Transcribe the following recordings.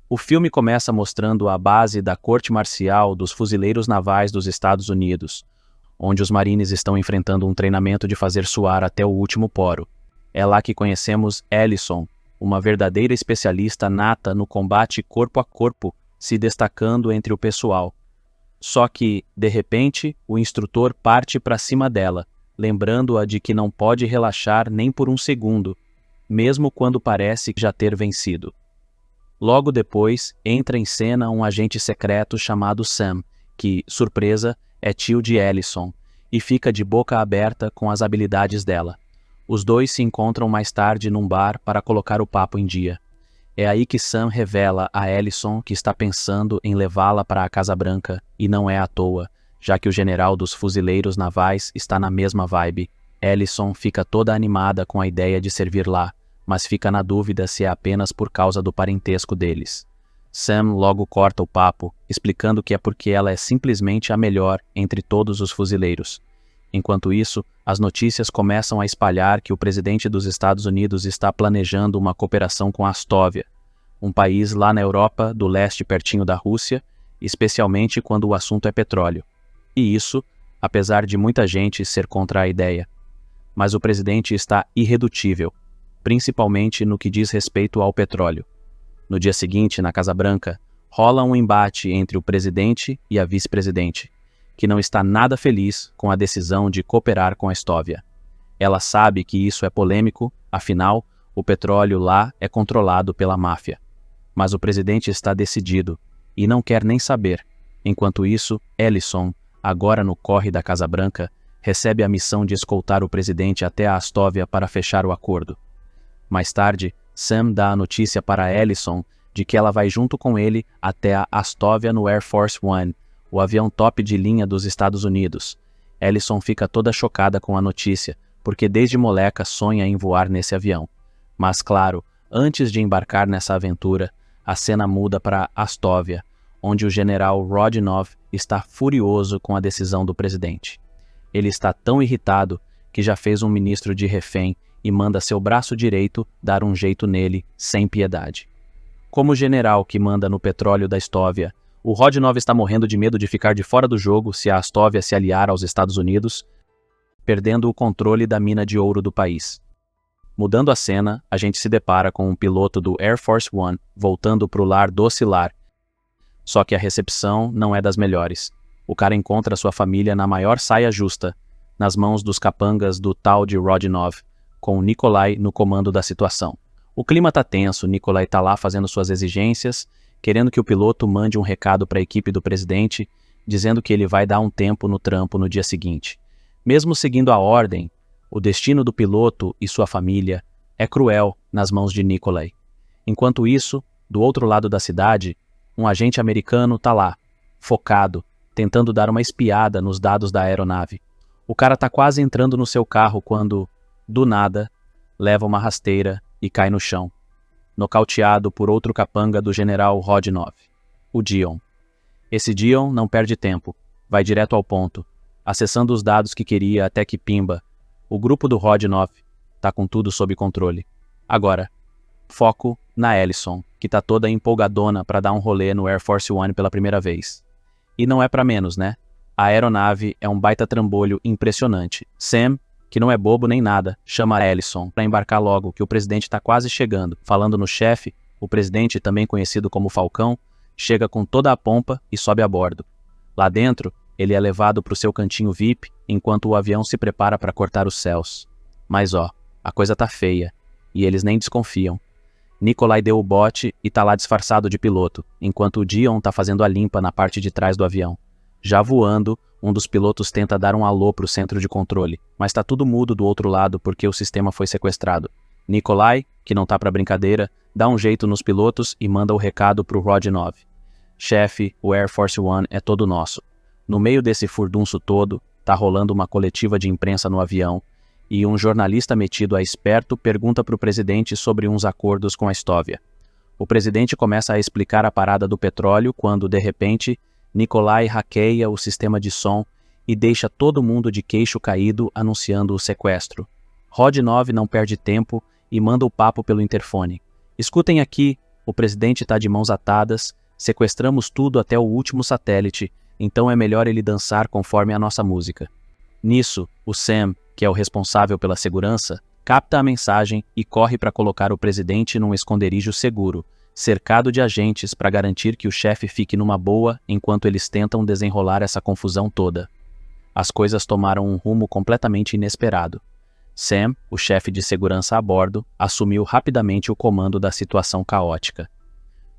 O filme começa mostrando a base da corte marcial dos fuzileiros navais dos Estados Unidos, onde os marines estão enfrentando um treinamento de fazer suar até o último poro. É lá que conhecemos Ellison, uma verdadeira especialista nata no combate corpo a corpo, se destacando entre o pessoal. Só que, de repente, o instrutor parte para cima dela, lembrando-a de que não pode relaxar nem por um segundo, mesmo quando parece já ter vencido. Logo depois, entra em cena um agente secreto chamado Sam, que, surpresa, é tio de Ellison, e fica de boca aberta com as habilidades dela. Os dois se encontram mais tarde num bar para colocar o papo em dia. É aí que Sam revela a Ellison que está pensando em levá-la para a Casa Branca, e não é à toa, já que o general dos fuzileiros navais está na mesma vibe. Ellison fica toda animada com a ideia de servir lá, mas fica na dúvida se é apenas por causa do parentesco deles. Sam logo corta o papo, explicando que é porque ela é simplesmente a melhor entre todos os fuzileiros. Enquanto isso, as notícias começam a espalhar que o presidente dos Estados Unidos está planejando uma cooperação com a Astóvia, um país lá na Europa do leste pertinho da Rússia, especialmente quando o assunto é petróleo. E isso, apesar de muita gente ser contra a ideia. Mas o presidente está irredutível, principalmente no que diz respeito ao petróleo. No dia seguinte, na Casa Branca, rola um embate entre o presidente e a vice-presidente, que não está nada feliz com a decisão de cooperar com a Astóvia. Ela sabe que isso é polêmico, afinal, o petróleo lá é controlado pela máfia. Mas o presidente está decidido e não quer nem saber. Enquanto isso, Ellison, agora no corre da Casa Branca, recebe a missão de escoltar o presidente até a Astóvia para fechar o acordo. Mais tarde, Sam dá a notícia para Ellison de que ela vai junto com ele até a Astóvia no Air Force One, o avião top de linha dos Estados Unidos. Ellison fica toda chocada com a notícia, porque desde moleca sonha em voar nesse avião. Mas claro, antes de embarcar nessa aventura, a cena muda para Astóvia, onde o general Rodionov está furioso com a decisão do presidente. Ele está tão irritado que já fez um ministro de refém e manda seu braço direito dar um jeito nele, sem piedade. Como general que manda no petróleo da Astóvia, o Rodionov está morrendo de medo de ficar de fora do jogo se a Astóvia se aliar aos Estados Unidos, perdendo o controle da mina de ouro do país. Mudando a cena, a gente se depara com um piloto do Air Force One voltando para o lar docilar. Só que a recepção não é das melhores. O cara encontra sua família na maior saia justa, nas mãos dos capangas do tal de Rodionov, com Nikolai no comando da situação. O clima tá tenso, Nikolai tá lá fazendo suas exigências, querendo que o piloto mande um recado para a equipe do presidente, dizendo que ele vai dar um tempo no trampo no dia seguinte. Mesmo seguindo a ordem, o destino do piloto e sua família é cruel nas mãos de Nikolai. Enquanto isso, do outro lado da cidade, um agente americano tá lá, focado, tentando dar uma espiada nos dados da aeronave. O cara tá quase entrando no seu carro quando, do nada, leva uma rasteira e cai no chão, nocauteado por outro capanga do general Rodionov, o Dion. Esse Dion não perde tempo, vai direto ao ponto, acessando os dados que queria até que pimba. O grupo do Rodionov tá com tudo sob controle. Agora, foco na Ellison, que tá toda empolgadona para dar um rolê no Air Force One pela primeira vez. E não é para menos, né? A aeronave é um baita trambolho impressionante. Sam, que não é bobo nem nada, chama a Ellison para embarcar logo, que o presidente tá quase chegando. Falando no chefe, o presidente, também conhecido como Falcão, chega com toda a pompa e sobe a bordo. Lá dentro, ele é levado para o seu cantinho VIP, enquanto o avião se prepara para cortar os céus. Mas ó, a coisa tá feia, e eles nem desconfiam. Nikolai deu o bote e tá lá disfarçado de piloto, enquanto o Dion tá fazendo a limpa na parte de trás do avião. Já voando, um dos pilotos tenta dar um alô pro centro de controle, mas tá tudo mudo do outro lado porque o sistema foi sequestrado. Nikolai, que não tá pra brincadeira, dá um jeito nos pilotos e manda o recado pro Rodionov. Chefe, o Air Force One é todo nosso. No meio desse furdunço todo, tá rolando uma coletiva de imprensa no avião, e um jornalista metido a esperto pergunta pro presidente sobre uns acordos com a Astóvia. O presidente começa a explicar a parada do petróleo quando, de repente, Nikolai hackeia o sistema de som e deixa todo mundo de queixo caído anunciando o sequestro. Rodionov não perde tempo e manda o papo pelo interfone. Escutem aqui, o presidente está de mãos atadas, sequestramos tudo até o último satélite, então é melhor ele dançar conforme a nossa música. Nisso, o Sam, que é o responsável pela segurança, capta a mensagem e corre para colocar o presidente num esconderijo seguro, cercado de agentes para garantir que o chefe fique numa boa enquanto eles tentam desenrolar essa confusão toda. As coisas tomaram um rumo completamente inesperado. Sam, o chefe de segurança a bordo, assumiu rapidamente o comando da situação caótica.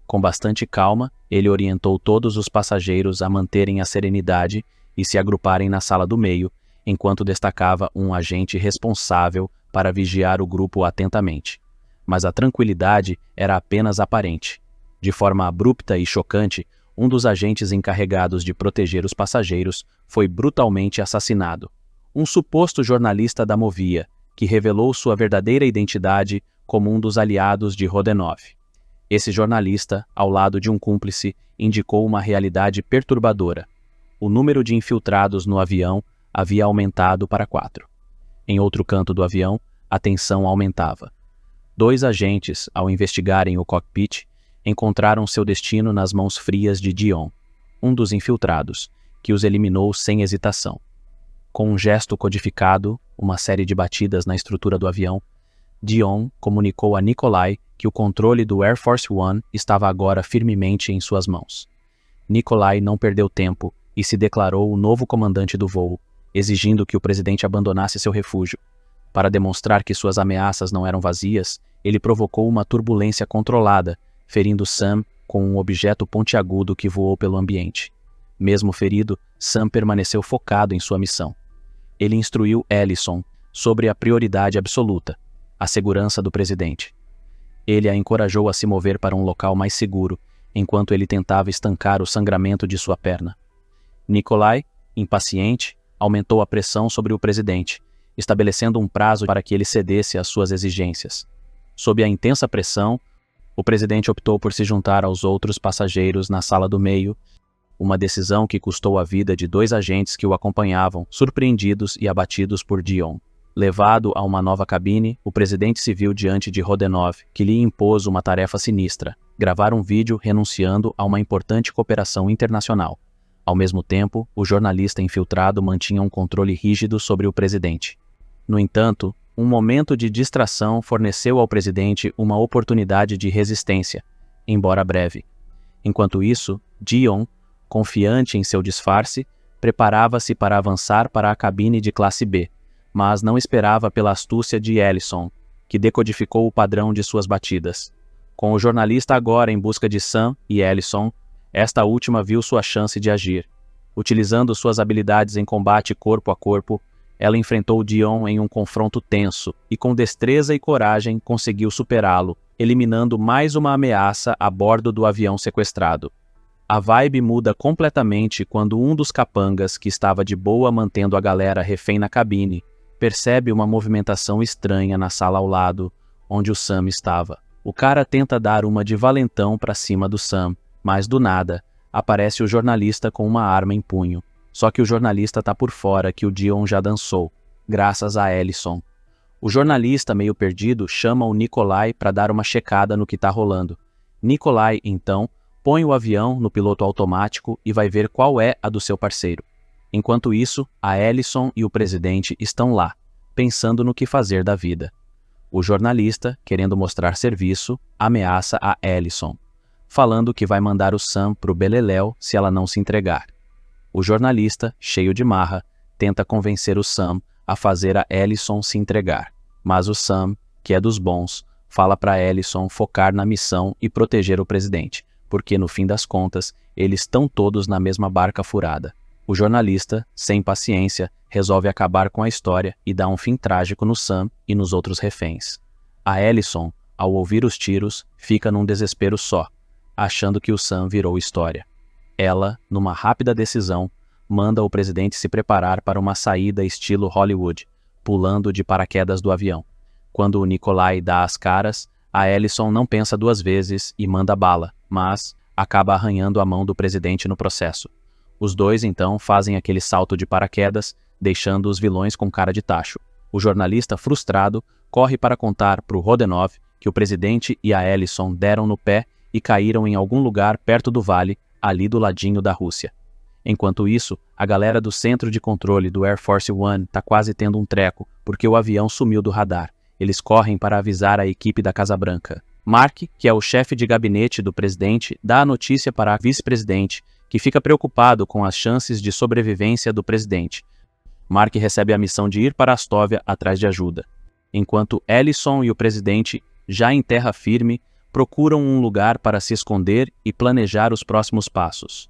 Com bastante calma, ele orientou todos os passageiros a manterem a serenidade e se agruparem na sala do meio, enquanto destacava um agente responsável para vigiar o grupo atentamente. Mas a tranquilidade era apenas aparente. De forma abrupta e chocante, um dos agentes encarregados de proteger os passageiros foi brutalmente assassinado. Um suposto jornalista da Movia, que revelou sua verdadeira identidade como um dos aliados de Rodionov. Esse jornalista, ao lado de um cúmplice, indicou uma realidade perturbadora. O número de infiltrados no avião havia aumentado para 4. Em outro canto do avião, a tensão aumentava. 2 agentes, ao investigarem o cockpit, encontraram seu destino nas mãos frias de Dion, um dos infiltrados, que os eliminou sem hesitação. Com um gesto codificado, uma série de batidas na estrutura do avião, Dion comunicou a Nikolai que o controle do Air Force One estava agora firmemente em suas mãos. Nikolai não perdeu tempo e se declarou o novo comandante do voo, exigindo que o presidente abandonasse seu refúgio. Para demonstrar que suas ameaças não eram vazias, ele provocou uma turbulência controlada, ferindo Sam com um objeto pontiagudo que voou pelo ambiente. Mesmo ferido, Sam permaneceu focado em sua missão. Ele instruiu Ellison sobre a prioridade absoluta, a segurança do presidente. Ele a encorajou a se mover para um local mais seguro, enquanto ele tentava estancar o sangramento de sua perna. Nikolai, impaciente, aumentou a pressão sobre o presidente, estabelecendo um prazo para que ele cedesse às suas exigências. Sob a intensa pressão, o presidente optou por se juntar aos outros passageiros na sala do meio, uma decisão que custou a vida de 2 agentes que o acompanhavam, surpreendidos e abatidos por Dion. Levado a uma nova cabine, o presidente se viu diante de Rodionov, que lhe impôs uma tarefa sinistra: gravar um vídeo renunciando a uma importante cooperação internacional. Ao mesmo tempo, o jornalista infiltrado mantinha um controle rígido sobre o presidente. No entanto, um momento de distração forneceu ao presidente uma oportunidade de resistência, embora breve. Enquanto isso, Dion, confiante em seu disfarce, preparava-se para avançar para a cabine de classe B, mas não esperava pela astúcia de Ellison, que decodificou o padrão de suas batidas. Com o jornalista agora em busca de Sam e Ellison, esta última viu sua chance de agir. Utilizando suas habilidades em combate corpo a corpo, ela enfrentou Dion em um confronto tenso e com destreza e coragem conseguiu superá-lo, eliminando mais uma ameaça a bordo do avião sequestrado. A vibe muda completamente quando um dos capangas, que estava de boa mantendo a galera refém na cabine, percebe uma movimentação estranha na sala ao lado, onde o Sam estava. O cara tenta dar uma de valentão para cima do Sam, mas do nada, aparece o jornalista com uma arma em punho. Só que o jornalista tá por fora que o Dion já dançou, graças a Ellison. O jornalista, meio perdido, chama o Nikolai para dar uma checada no que tá rolando. Nikolai, então, põe o avião no piloto automático e vai ver qual é a do seu parceiro. Enquanto isso, a Ellison e o presidente estão lá, pensando no que fazer da vida. O jornalista, querendo mostrar serviço, ameaça a Ellison, falando que vai mandar o Sam pro beleléu se ela não se entregar. O jornalista, cheio de marra, tenta convencer o Sam a fazer a Ellison se entregar. Mas o Sam, que é dos bons, fala para Ellison focar na missão e proteger o presidente, porque no fim das contas, eles estão todos na mesma barca furada. O jornalista, sem paciência, resolve acabar com a história e dá um fim trágico no Sam e nos outros reféns. A Ellison, ao ouvir os tiros, fica num desespero só, achando que o Sam virou história. Ela, numa rápida decisão, manda o presidente se preparar para uma saída estilo Hollywood, pulando de paraquedas do avião. Quando o Nikolai dá as caras, a Ellison não pensa 2 vezes e manda bala, mas acaba arranhando a mão do presidente no processo. Os dois, então, fazem aquele salto de paraquedas, deixando os vilões com cara de tacho. O jornalista, frustrado, corre para contar para o Rodionov que o presidente e a Ellison deram no pé e caíram em algum lugar perto do vale, ali do ladinho da Rússia. Enquanto isso, a galera do centro de controle do Air Force One tá quase tendo um treco, porque o avião sumiu do radar. Eles correm para avisar a equipe da Casa Branca. Mark, que é o chefe de gabinete do presidente, dá a notícia para a vice-presidente, que fica preocupado com as chances de sobrevivência do presidente. Mark recebe a missão de ir para Astóvia atrás de ajuda, enquanto Ellison e o presidente, já em terra firme, procuram um lugar para se esconder e planejar os próximos passos.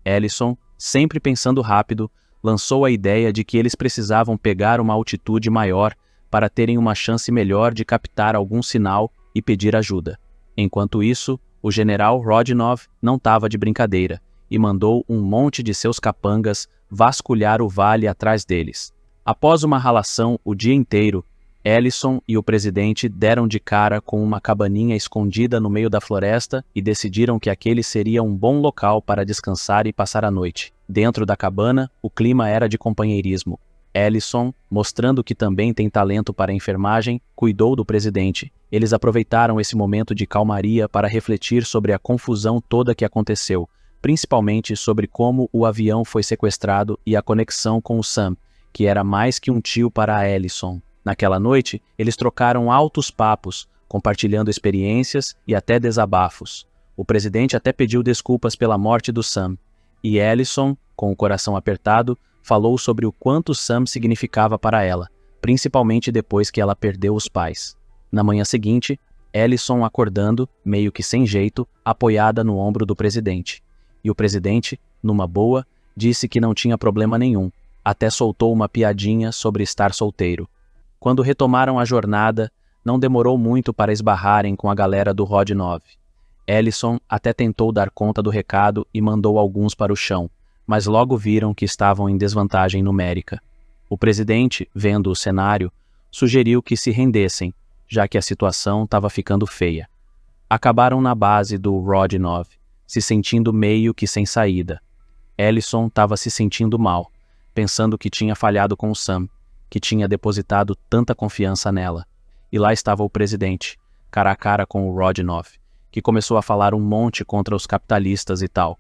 Ellison, sempre pensando rápido, lançou a ideia de que eles precisavam pegar uma altitude maior para terem uma chance melhor de captar algum sinal e pedir ajuda. Enquanto isso, o general Rodionov não estava de brincadeira e mandou um monte de seus capangas vasculhar o vale atrás deles. Após uma ralação o dia inteiro, Ellison e o presidente deram de cara com uma cabaninha escondida no meio da floresta e decidiram que aquele seria um bom local para descansar e passar a noite. Dentro da cabana, o clima era de companheirismo. Ellison, mostrando que também tem talento para a enfermagem, cuidou do presidente. Eles aproveitaram esse momento de calmaria para refletir sobre a confusão toda que aconteceu, principalmente sobre como o avião foi sequestrado e a conexão com o Sam, que era mais que um tio para a Ellison. Naquela noite, eles trocaram altos papos, compartilhando experiências e até desabafos. O presidente até pediu desculpas pela morte do Sam, e Ellison, com o coração apertado, falou sobre o quanto Sam significava para ela, principalmente depois que ela perdeu os pais. Na manhã seguinte, Ellison acordando, meio que sem jeito, apoiada no ombro do presidente. E o presidente, numa boa, disse que não tinha problema nenhum, até soltou uma piadinha sobre estar solteiro. Quando retomaram a jornada, não demorou muito para esbarrarem com a galera do Rodionov. Ellison até tentou dar conta do recado e mandou alguns para o chão, mas logo viram que estavam em desvantagem numérica. O presidente, vendo o cenário, sugeriu que se rendessem, já que a situação estava ficando feia. Acabaram na base do Rodionov, se sentindo meio que sem saída. Ellison estava se sentindo mal, pensando que tinha falhado com o Sam, que tinha depositado tanta confiança nela. E lá estava o presidente, cara a cara com o Rodionov, que começou a falar um monte contra os capitalistas e tal.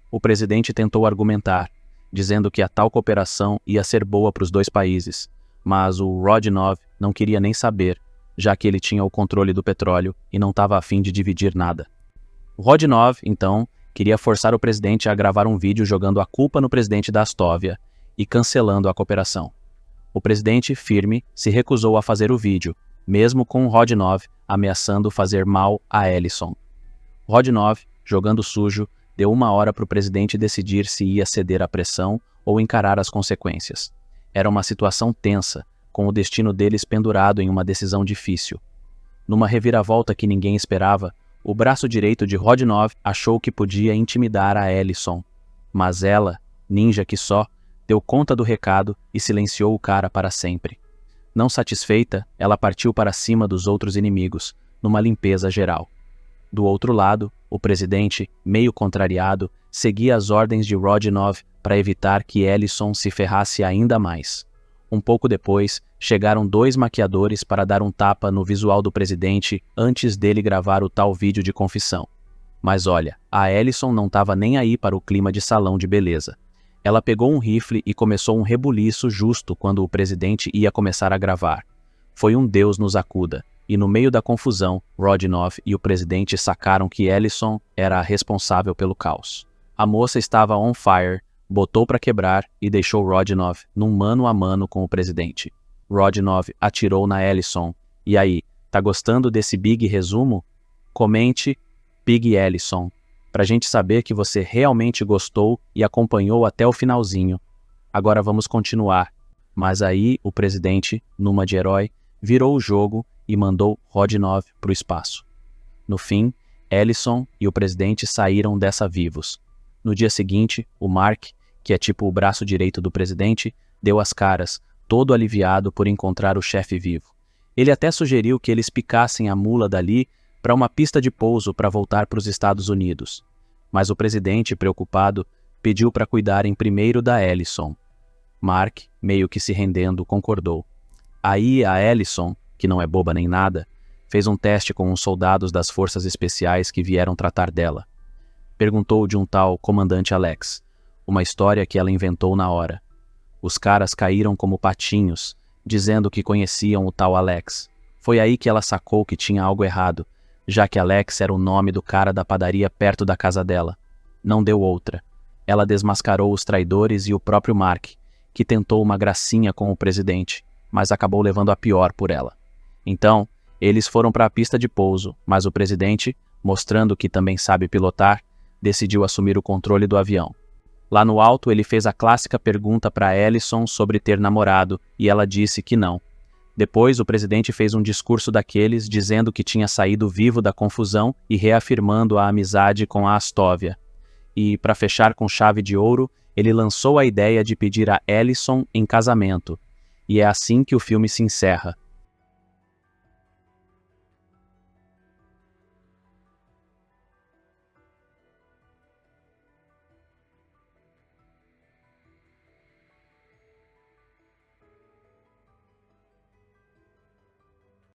O presidente tentou argumentar, dizendo que a tal cooperação ia ser boa para os dois países, mas o Rodionov não queria nem saber, já que ele tinha o controle do petróleo e não estava a fim de dividir nada. O Rodionov, então, queria forçar o presidente a gravar um vídeo jogando a culpa no presidente da Astóvia e cancelando a cooperação. O presidente, firme, se recusou a fazer o vídeo, mesmo com Rodionov ameaçando fazer mal a Ellison. Rodionov, jogando sujo, deu 1 hora para o presidente decidir se ia ceder à pressão ou encarar as consequências. Era uma situação tensa, com o destino deles pendurado em uma decisão difícil. Numa reviravolta que ninguém esperava, o braço direito de Rodionov achou que podia intimidar a Ellison. Mas ela, ninja que só, deu conta do recado e silenciou o cara para sempre. Não satisfeita, ela partiu para cima dos outros inimigos, numa limpeza geral. Do outro lado, o presidente, meio contrariado, seguia as ordens de Rodionov para evitar que Ellison se ferrasse ainda mais. Um pouco depois, chegaram 2 maquiadores para dar um tapa no visual do presidente antes dele gravar o tal vídeo de confissão. Mas olha, a Ellison não estava nem aí para o clima de salão de beleza. Ela pegou um rifle e começou um rebuliço justo quando o presidente ia começar a gravar. Foi um Deus nos acuda, e no meio da confusão, Rodionov e o presidente sacaram que Ellison era a responsável pelo caos. A moça estava on fire, botou para quebrar e deixou Rodionov num mano a mano com o presidente. Rodionov atirou na Ellison. E aí, tá gostando desse big resumo? Comente Big Ellison, pra gente saber que você realmente gostou e acompanhou até o finalzinho. Agora vamos continuar. Mas aí o presidente, numa de herói, virou o jogo e mandou Rodionov pro espaço. No fim, Ellison e o presidente saíram dessa vivos. No dia seguinte, o Mark, que é tipo o braço direito do presidente, deu as caras, todo aliviado por encontrar o chefe vivo. Ele até sugeriu que eles picassem a mula dali para uma pista de pouso para voltar para os Estados Unidos. Mas o presidente, preocupado, pediu para cuidarem primeiro da Ellison. Mark, meio que se rendendo, concordou. Aí a Ellison, que não é boba nem nada, Fez um teste com uns soldados das forças especiais que vieram tratar dela. Perguntou de um tal comandante Alex, uma história que ela inventou na hora. Os caras caíram como patinhos, dizendo que conheciam o tal Alex. Foi aí que ela sacou que tinha algo errado, já que Alex era o nome do cara da padaria perto da casa dela. Não deu outra. Ela desmascarou os traidores e o próprio Mark, que tentou uma gracinha com o presidente, mas acabou levando a pior por ela. Então, eles foram para a pista de pouso, mas o presidente, mostrando que também sabe pilotar, decidiu assumir o controle do avião. Lá no alto, ele fez a clássica pergunta para Allison sobre ter namorado, e ela disse que não. Depois, o presidente fez um discurso daqueles dizendo que tinha saído vivo da confusão e reafirmando a amizade com a Astóvia. E, para fechar com chave de ouro, ele lançou a ideia de pedir a Allison em casamento. E é assim que o filme se encerra.